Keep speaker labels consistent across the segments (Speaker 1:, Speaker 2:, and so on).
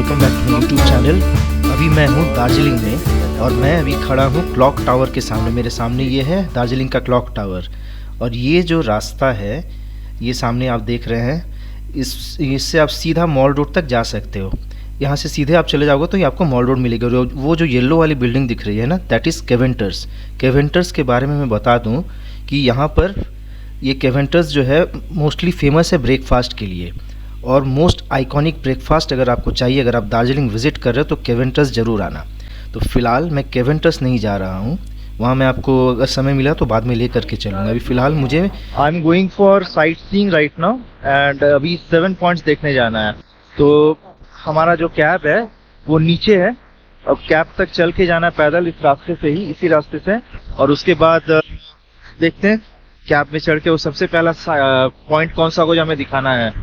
Speaker 1: Welcome back to YouTube channel. अभी मैं हूँ दार्जिलिंग में और मैं अभी खड़ा हूँ क्लॉक टावर के सामने। मेरे सामने ये है दार्जिलिंग का क्लॉक टावर और ये जो रास्ता है ये सामने आप देख रहे हैं, इससे आप सीधा मॉल रोड तक जा सकते हो। यहाँ से सीधे आप चले जाओगे तो ये आपको मॉल रोड मिलेगा। वो जो येलो वाली बिल्डिंग दिख रही है ना, दैट इज़ केवेंटर्स। केवेंटर्स के बारे में मैं बता दूँ कि यहाँ पर ये केवेंटर्स जो है मोस्टली फेमस है ब्रेकफास्ट के लिए, और मोस्ट आइकॉनिक ब्रेकफास्ट अगर आपको चाहिए, अगर आप दार्जिलिंग विज़िट कर रहे हो तो केवेंटर्स ज़रूर आना। तो फ़िलहाल मैं केवेंटर्स नहीं जा रहा हूँ, वहाँ मैं आपको अगर समय मिला तो बाद में ले करके चलूँगा। अभी फ़िलहाल मुझे I am going for sight seeing right now and अभी 7 पॉइंट्स देखने जाना है। तो हमारा जो कैब है वो नीचे है, अब कैब तक चल के जाना है पैदल इस रास्ते से ही, इसी रास्ते से। और उसके बाद देखते हैं कैब में चढ़ के वो सबसे पहला पॉइंट कौन सा होगा जो हमें दिखाना है,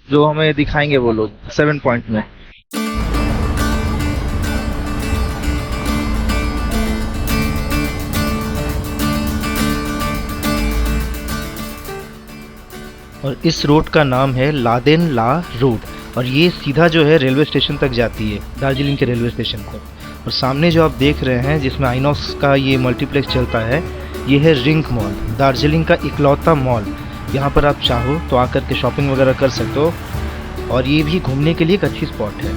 Speaker 1: जो हमें दिखाएंगे वो लोग 7 पॉइंट में। और इस रोड का नाम है लादेन ला रोड और ये सीधा जो है रेलवे स्टेशन तक जाती है, दार्जिलिंग के रेलवे स्टेशन तक। और सामने जो आप देख रहे हैं जिसमें आइनॉक्स का ये मल्टीप्लेक्स चलता है, ये है रिंग मॉल, दार्जिलिंग का इकलौता मॉल। यहाँ पर आप चाहो तो आकर के शॉपिंग वगैरह कर सकते हो और ये भी घूमने के लिए एक अच्छी स्पॉट है।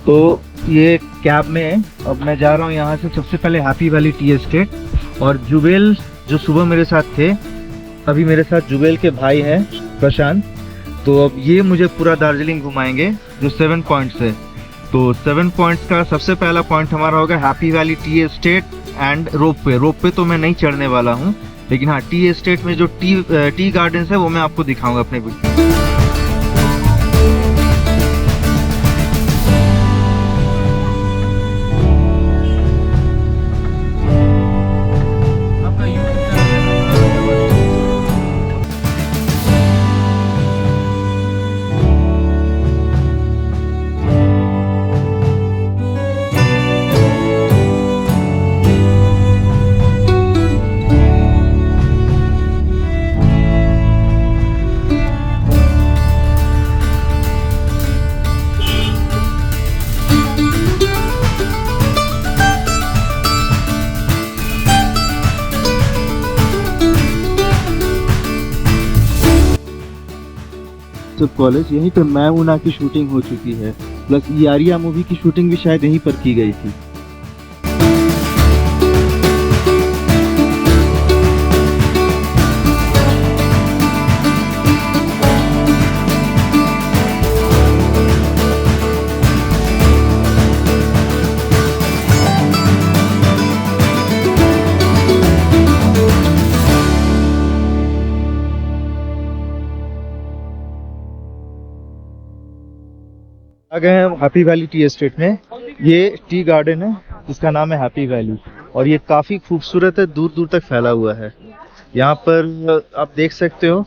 Speaker 1: तो ये कैब में है, अब मैं जा रहा हूँ यहाँ से सबसे पहले हैप्पी वैली टी एस्टेट। और जुबेल जो सुबह मेरे साथ थे, अभी मेरे साथ जुबेल के भाई हैं प्रशांत, तो अब ये मुझे पूरा दार्जिलिंग घुमाएंगे जो 7 पॉइंट्स है। तो 7 पॉइंट्स का सबसे पहला पॉइंट हमारा होगा Happy Valley Tea Estate and rope पे तो मैं नहीं चढ़ने वाला हूँ, लेकिन हाँ टी एस्टेट में जो टी गार्डन्स है वो मैं आपको दिखाऊंगा अपने वीडियो। कॉलेज यहीं पे मैमुना की शूटिंग हो चुकी है, प्लस यारिया मूवी की शूटिंग भी शायद यहीं पर की गई थी। आ गए हम हैप्पी वैली टी एस्टेट में। ये टी गार्डन है जिसका नाम है हैप्पी वैली और ये काफ़ी खूबसूरत है, दूर दूर तक फैला हुआ है। यहाँ पर आप देख सकते हो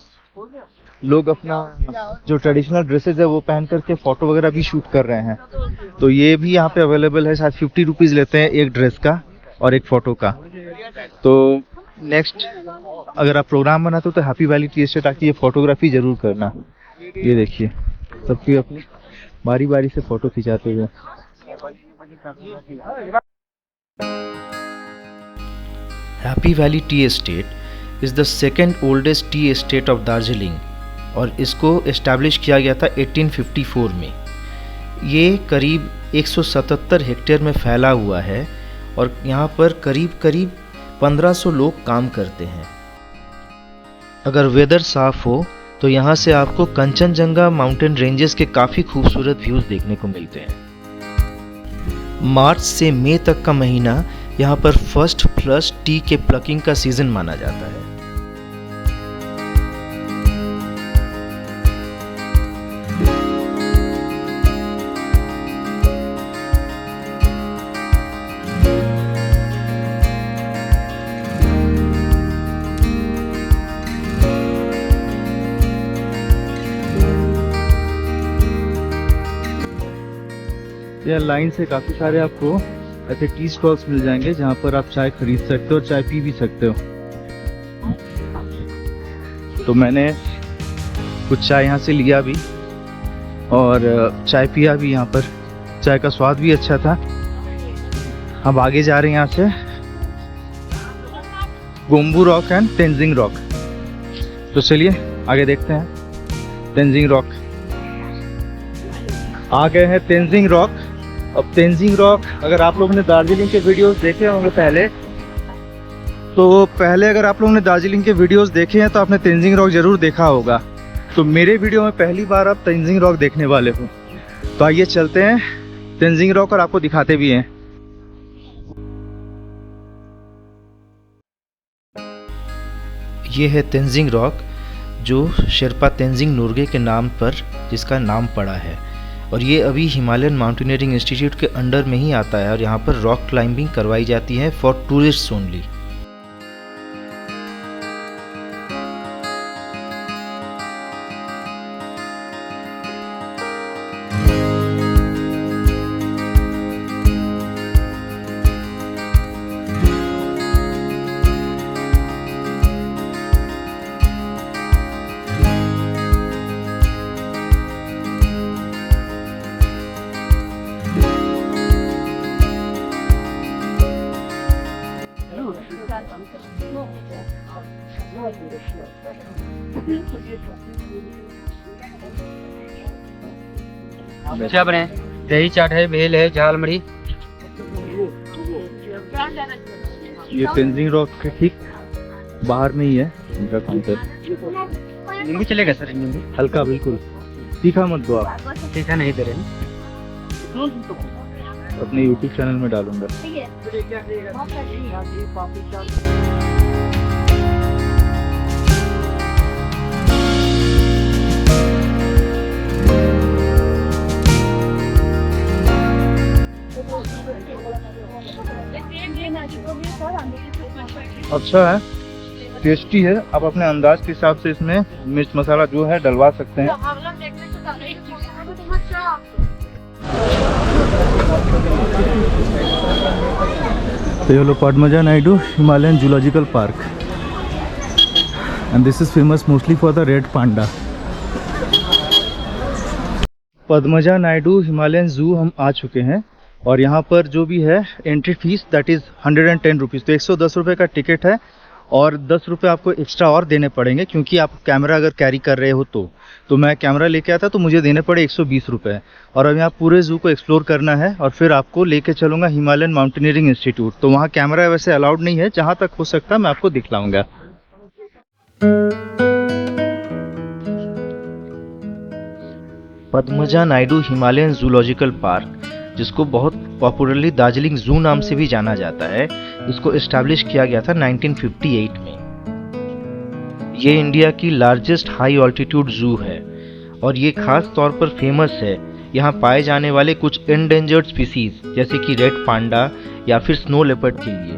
Speaker 1: लोग अपना जो ट्रेडिशनल ड्रेसेस है वो पहन करके फ़ोटो वगैरह भी शूट कर रहे हैं। तो ये भी यहाँ पे अवेलेबल है, शायद 50 रुपीज़ लेते हैं एक ड्रेस का और एक फ़ोटो का। तो नेक्स्ट अगर आप प्रोग्राम बनाते हो तो हैप्पी वैली टी एस्टेट आके ये फ़ोटोग्राफी ज़रूर करना। ये देखिए सबकी अपनी बारी बारी से फोटो खिंचाते हुए। Happy Valley Tea estate is the second oldest tea estate of Darjeeling और इसको इस्टेब्लिश किया गया था 1854 में। ये करीब 177 हेक्टेयर में फैला हुआ है और यहाँ पर करीब 1500 लोग काम करते हैं। अगर वेदर साफ हो तो यहाँ से आपको कंचनजंगा माउंटेन रेंजेस के काफ़ी खूबसूरत व्यूज़ देखने को मिलते हैं। मार्च से मई तक का महीना यहाँ पर फर्स्ट फ्लश टी के प्लकिंग का सीज़न माना जाता है।
Speaker 2: या लाइन से काफ़ी सारे आपको ऐसे टी स्टॉल्स मिल जाएंगे जहाँ पर आप चाय खरीद सकते हो और चाय पी भी सकते हो। तो मैंने कुछ चाय यहाँ से लिया भी और चाय पिया भी। यहाँ पर चाय का स्वाद भी अच्छा था। अब आगे जा रहे हैं यहाँ से Gombu rock and Tenzing rock. तो चलिए आगे देखते हैं। तेंजिंग रॉक आ गए हैं, तेंजिंग रॉक। अब तेंजिंग रॉक अगर आप लोगों ने दार्जिलिंग के वीडियोस देखे होंगे पहले अगर आप लोगों ने दार्जिलिंग के वीडियोस देखे हैं तो आपने तेंजिंग रॉक ज़रूर देखा होगा। तो मेरे वीडियो में पहली बार आप तेंजिंग रॉक देखने वाले हो। तो आइए चलते हैं तेंजिंग रॉक और आपको दिखाते भी हैं।
Speaker 1: ये है तेंजिंग रॉक, जो शेरपा तेंजिंग नोर्गे के नाम पर जिसका नाम पड़ा है। और ये अभी हिमालयन माउंटेनियरिंग इंस्टीट्यूट के अंडर में ही आता है और यहाँ पर रॉक क्लाइंबिंग करवाई जाती है फॉर टूरिस्ट्स ओनली।
Speaker 3: क्या बने? दही चाट है, भेल है, झाल मड़ी।
Speaker 2: ये तेंजिंग रॉक के ठीक बाहर में ही है इनका काउंटर।
Speaker 3: नींबू चलेगा सर? नींबू
Speaker 2: हल्का, बिल्कुल तीखा मत दो आप।
Speaker 3: ठीक है, नहीं दे रहे।
Speaker 2: अपने यूट्यूब चैनल में डालूंगा। अच्छा है, टेस्टी है। आप अपने अंदाज के हिसाब से इसमें मिर्च मसाला जो है डलवा सकते हैं। तो ये लो Padmaja Naidu Himalayan Zoological Park and this is famous mostly for the red panda. Padmaja Naidu Himalayan zoo हम आ चुके हैं और यहाँ पर जो भी है entry fees that is 110 rupees. तो 110 रुपये का टिकट है और 10 रुपये आपको एक्स्ट्रा और देने पड़ेंगे क्योंकि आप कैमरा अगर कैरी कर रहे हो तो मैं कैमरा लेके आया था तो मुझे देने पड़े 120 रुपये। और अब यहाँ पूरे जू को एक्सप्लोर करना है और फिर आपको लेके चलूँगा हिमालयन माउंटेनियरिंग इंस्टीट्यूट। तो वहाँ कैमरा वैसे अलाउड नहीं है, जहाँ तक हो सकता है मैं आपको दिखलाऊँगा।
Speaker 1: Padmaja Naidu Himalayan Zoological Park, जिसको बहुत पॉपुलरली दार्जिलिंग जू नाम से भी जाना जाता है, इसको इस्टेब्लिश किया गया था 1958 में। ये इंडिया की लार्जेस्ट हाई ऑल्टीट्यूड जू है और ये खास तौर पर फेमस है यहाँ पाए जाने वाले कुछ एंडेंजर्ड स्पीसीज जैसे कि रेड पांडा या फिर स्नो लेपर्ड के लिए।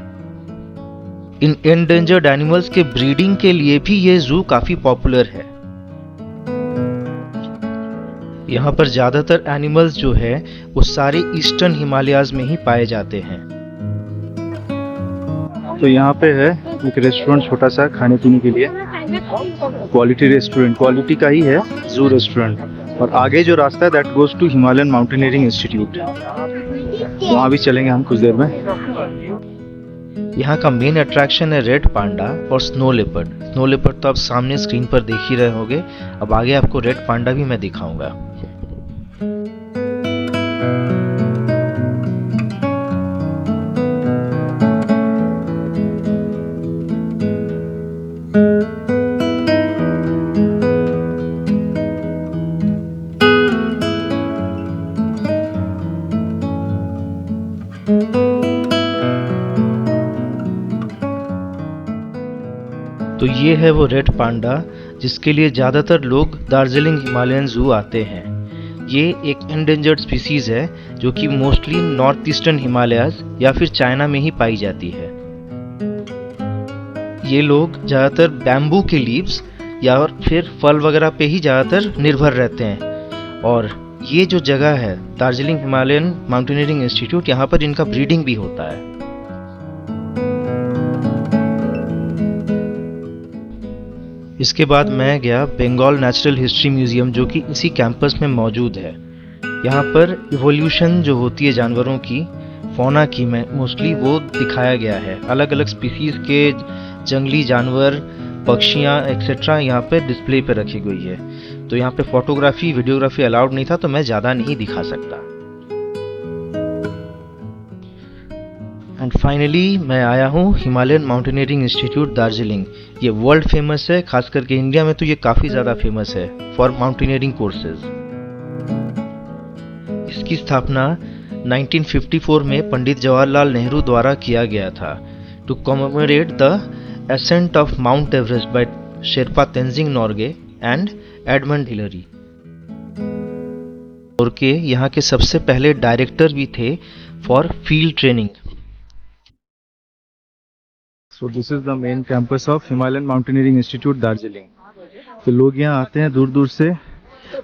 Speaker 1: इन एंडेंजर्ड एनिमल्स के ब्रीडिंग के लिए भी ये जू काफी पॉपुलर है। यहाँ पर ज्यादातर एनिमल्स जो है वो सारे ईस्टर्न हिमालयाज में ही पाए जाते हैं।
Speaker 2: तो यहाँ पे है एक रेस्टोरेंट छोटा सा खाने पीने के लिए, क्वालिटी रेस्टोरेंट, क्वालिटी का ही है जू रेस्टोरेंट। और आगे जो रास्ता है that goes to Himalayan Mountaineering Institute, वहाँ भी चलेंगे हम कुछ देर में।
Speaker 1: यहाँ का मेन अट्रैक्शन है रेड पांडा और स्नो लेपर्ड। स्नो लेपर्ड तो आप सामने स्क्रीन पर देख ही रहे होंगे। अब आगे आपको रेड पांडा भी मैं दिखाऊंगा। तो ये है वो रेड पांडा जिसके लिए ज़्यादातर लोग दार्जिलिंग हिमालयन जू आते हैं। ये एक एंडेंजर्ड स्पीसीज है जो कि मोस्टली नॉर्थ ईस्टर्न हिमालयाज या फिर चाइना में ही पाई जाती है। ये लोग ज़्यादातर बैम्बू के लीव्स या फिर फल वगैरह पे ही ज़्यादातर निर्भर रहते हैं और ये जो जगह है दार्जिलिंग हिमालयन माउंटेनियरिंग इंस्टीट्यूट, यहाँ पर इनका ब्रीडिंग भी होता है। इसके बाद मैं गया बंगाल नेचुरल हिस्ट्री म्यूजियम, जो कि इसी कैंपस में मौजूद है। यहाँ पर इवोल्यूशन जो होती है जानवरों की, फौना की में मोस्टली, वो दिखाया गया है। अलग अलग स्पीसीज के जंगली जानवर, पक्षियाँ एक्सेट्रा यहाँ पे डिस्प्ले पे रखी गई है। तो यहाँ पे फोटोग्राफी वीडियोग्राफी अलाउड नहीं था, तो मैं ज़्यादा नहीं दिखा सकता। एंड फाइनली मैं आया हूँ हिमालयन माउंटेनियरिंग इंस्टीट्यूट दार्जिलिंग। ये वर्ल्ड फेमस है, खास करके इंडिया में तो ये काफ़ी ज़्यादा फेमस है फॉर माउंटेनियरिंग कोर्सेज। इसकी स्थापना 1954 में पंडित जवाहरलाल नेहरू द्वारा किया गया था to commemorate the ascent of Mount Everest by Sherpa Tenzing Norgay and Edmund Hillary. और के यहाँ के सबसे पहले डायरेक्टर भी थे for field training.
Speaker 2: So this is the main campus of Himalayan Mountaineering Institute Darjeeling. तो लोग यहाँ आते हैं दूर दूर से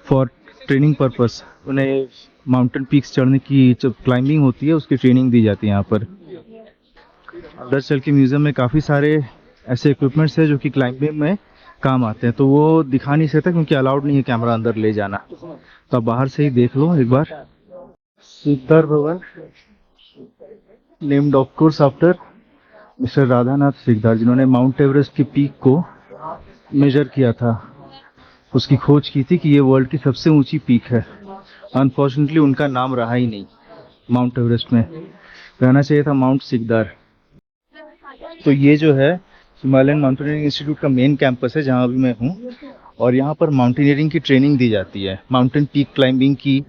Speaker 2: फॉर ट्रेनिंग पर्पस। उन्हें माउंटेन पीक्स चढ़ने की जो क्लाइंबिंग होती है उसकी ट्रेनिंग दी जाती है यहाँ पर। अंदर चल के म्यूजियम में काफ़ी सारे ऐसे इक्विपमेंट्स हैं जो कि क्लाइंबिंग में काम आते हैं, तो वो दिखा नहीं सकता क्योंकि अलाउड नहीं है कैमरा अंदर ले जाना। तो आप बाहर से ही देख लो एक बार। Siddhartha Bhavan, named of course after mister Radhanath Sikdar, जिन्होंने माउंट एवरेस्ट की पीक को मेजर किया था। उसकी खोज की थी कि ये वर्ल्ड की सबसे ऊंची पीक है। अनफॉर्चुनेटली उनका नाम रहा ही नहीं माउंट एवरेस्ट में, रहना चाहिए था माउंट सिकदार। तो ये जो है हिमालयन माउंटेनियरिंग इंस्टीट्यूट का मेन कैंपस है जहाँ अभी मैं हूँ, और यहाँ पर माउंटेनियरिंग की ट्रेनिंग दी जाती है, माउंटेन पीक क्लाइंबिंग की।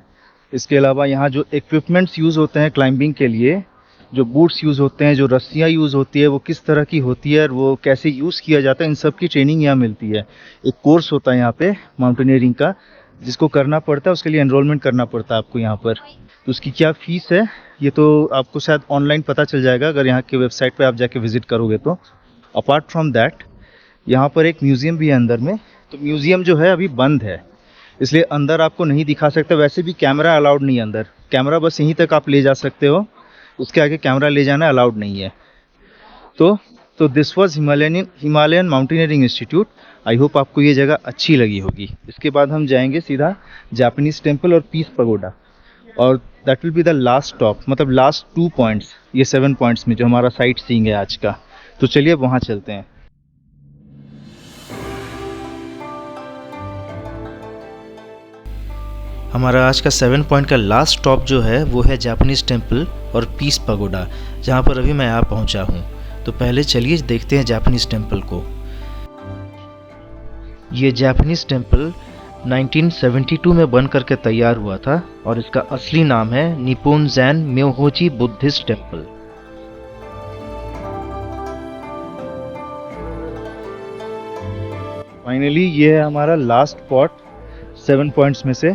Speaker 2: इसके अलावा यहाँ जो इक्विपमेंट्स यूज़ होते हैं क्लाइंबिंग के लिए, जो बूट्स यूज़ होते हैं, जो रस्सियाँ यूज़ होती है, वो किस तरह की होती है और वो कैसे यूज़ किया जाता है, इन सब की ट्रेनिंग यहाँ मिलती है। एक कोर्स होता है यहाँ पे माउंटेनियरिंग का, जिसको करना पड़ता है, उसके लिए एनरोलमेंट करना पड़ता है आपको यहाँ पर। तो उसकी क्या फ़ीस है ये तो आपको शायद ऑनलाइन पता चल जाएगा अगर यहाँ के वेबसाइट पर आप जाके विज़िट करोगे तो। अपार्ट फ्रॉम दैट यहाँ पर एक म्यूज़ियम भी है अंदर में। तो म्यूज़ियम जो है अभी बंद है, इसलिए अंदर आपको नहीं दिखा सकता। वैसे भी कैमरा अलाउड नहीं है अंदर, कैमरा बस यहीं तक आप ले जा सकते हो, उसके आगे कैमरा ले जाना अलाउड नहीं है। तो this was Himalayan Mountaineering institute. I hope आपको ये जगह अच्छी लगी होगी। इसके बाद हम जाएंगे सीधा जापानीज टेम्पल और पीस पगोडा, और that will be the last stop, मतलब लास्ट 2 पॉइंट्स ये 7 पॉइंट्स में जो हमारा साइट सीइंग है आज का। तो चलिए वहाँ चलते हैं।
Speaker 1: हमारा आज का 7 पॉइंट का लास्ट स्टॉप जो है वो है जापानीज टेम्पल और पीस पगोडा, जहाँ पर अभी मैं आ पहुँचा हूँ। तो पहले चलिए देखते हैं जापानीज टेम्पल को। ये जापानीज टेम्पल 1972 में बन करके तैयार हुआ था, और इसका असली नाम है Nipponzan Myohoji Buddhist temple.
Speaker 2: Finally ये है हमारा लास्ट स्पॉट 7 पॉइंट्स में से,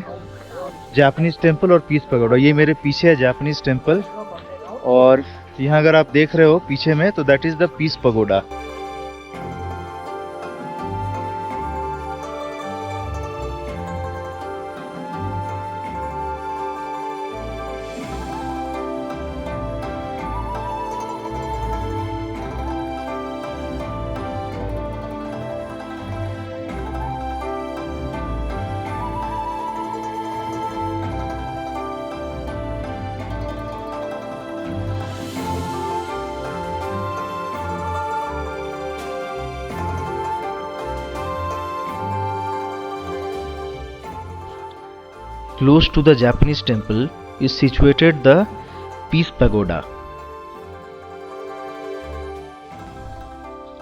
Speaker 2: जापानीज टेम्पल और पीस पगोडा। ये मेरे पीछे है जापानीज टेम्पल, और यहाँ अगर आप देख रहे हो पीछे में, तो that is the Peace Pagoda.
Speaker 1: Close to the Japanese temple is situated the Peace Pagoda.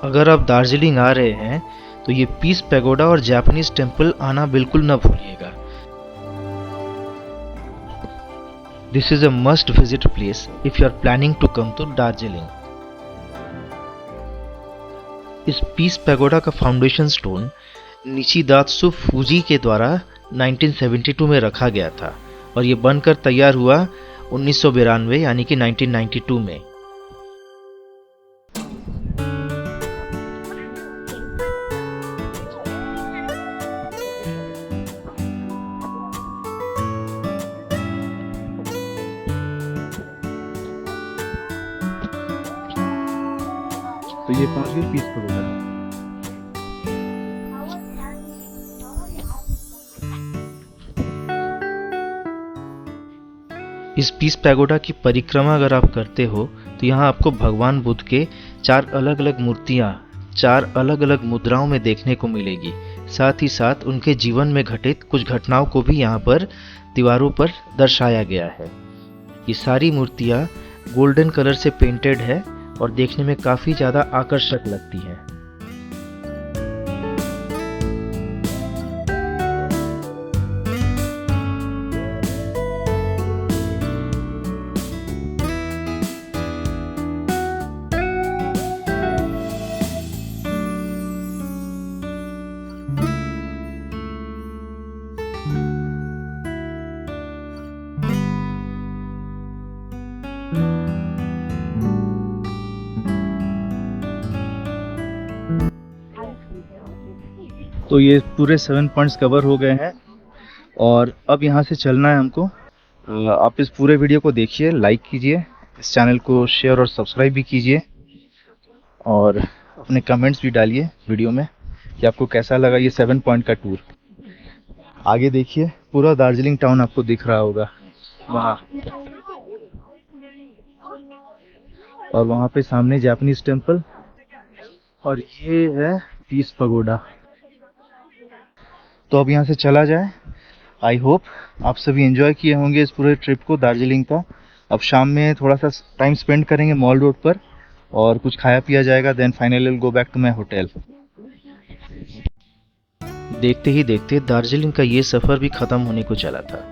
Speaker 1: अगर आप दार्जिलिंग आ रहे हैं तो ये पीस पैगोडा और जापानीज टेम्पल आना बिल्कुल न भूलिएगा। This is a must visit place if you are planning to come to Darjeeling. इस पीस पैगोडा का फाउंडेशन स्टोन निशिदात्सु फूजी के द्वारा 1972 में रखा गया था, और ये बनकर तैयार हुआ 1992 यानी कि 1992 में।
Speaker 2: तो ये पहुंच गए पीस पगोडा।
Speaker 1: इस पीस पैगोडा की परिक्रमा अगर आप करते हो तो यहाँ आपको भगवान बुद्ध के 4 अलग अलग मूर्तियाँ 4 अलग अलग मुद्राओं में देखने को मिलेगी। साथ ही साथ उनके जीवन में घटित कुछ घटनाओं को भी यहाँ पर दीवारों पर दर्शाया गया है। ये सारी मूर्तियाँ गोल्डन कलर से पेंटेड है और देखने में काफ़ी ज़्यादा आकर्षक लगती है।
Speaker 2: तो ये पूरे 7 पॉइंट्स कवर हो गए हैं और अब यहाँ से चलना है हमको। आप इस पूरे वीडियो को देखिए, लाइक कीजिए, इस चैनल को शेयर और सब्सक्राइब भी कीजिए और अपने कमेंट्स भी डालिए वीडियो में कि आपको कैसा लगा ये 7 पॉइंट का टूर। आगे देखिए पूरा दार्जिलिंग टाउन आपको दिख रहा होगा वहाँ, और वहाँ पे सामने जापानीज टेम्पल और ये है पीस पगोडा। तो अब यहाँ से चला जाए। आई होप आप सभी एंजॉय किए होंगे इस पूरे ट्रिप को दार्जिलिंग का। अब शाम में थोड़ा सा टाइम स्पेंड करेंगे मॉल रोड पर और कुछ खाया पिया जाएगा, then finally will go back to my hotel.
Speaker 1: देखते ही देखते दार्जिलिंग का ये सफ़र भी ख़त्म होने को चला था।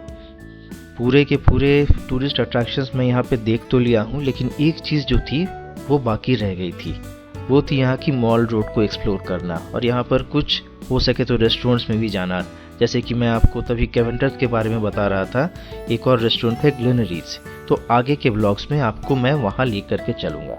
Speaker 1: पूरे के पूरे टूरिस्ट अट्रैक्शंस मैं यहाँ पे देख तो लिया हूँ, लेकिन एक चीज़ जो थी वो बाकी रह गई थी। वो थी यहाँ की मॉल रोड को एक्सप्लोर करना और यहाँ पर कुछ हो सके तो रेस्टोरेंट्स में भी जाना। जैसे कि मैं आपको तभी कैवेंटर्स के बारे में बता रहा था, एक और रेस्टोरेंट है ग्लेनरीज। तो आगे के व्लॉग्स में आपको मैं वहाँ लेकर के चलूँगा।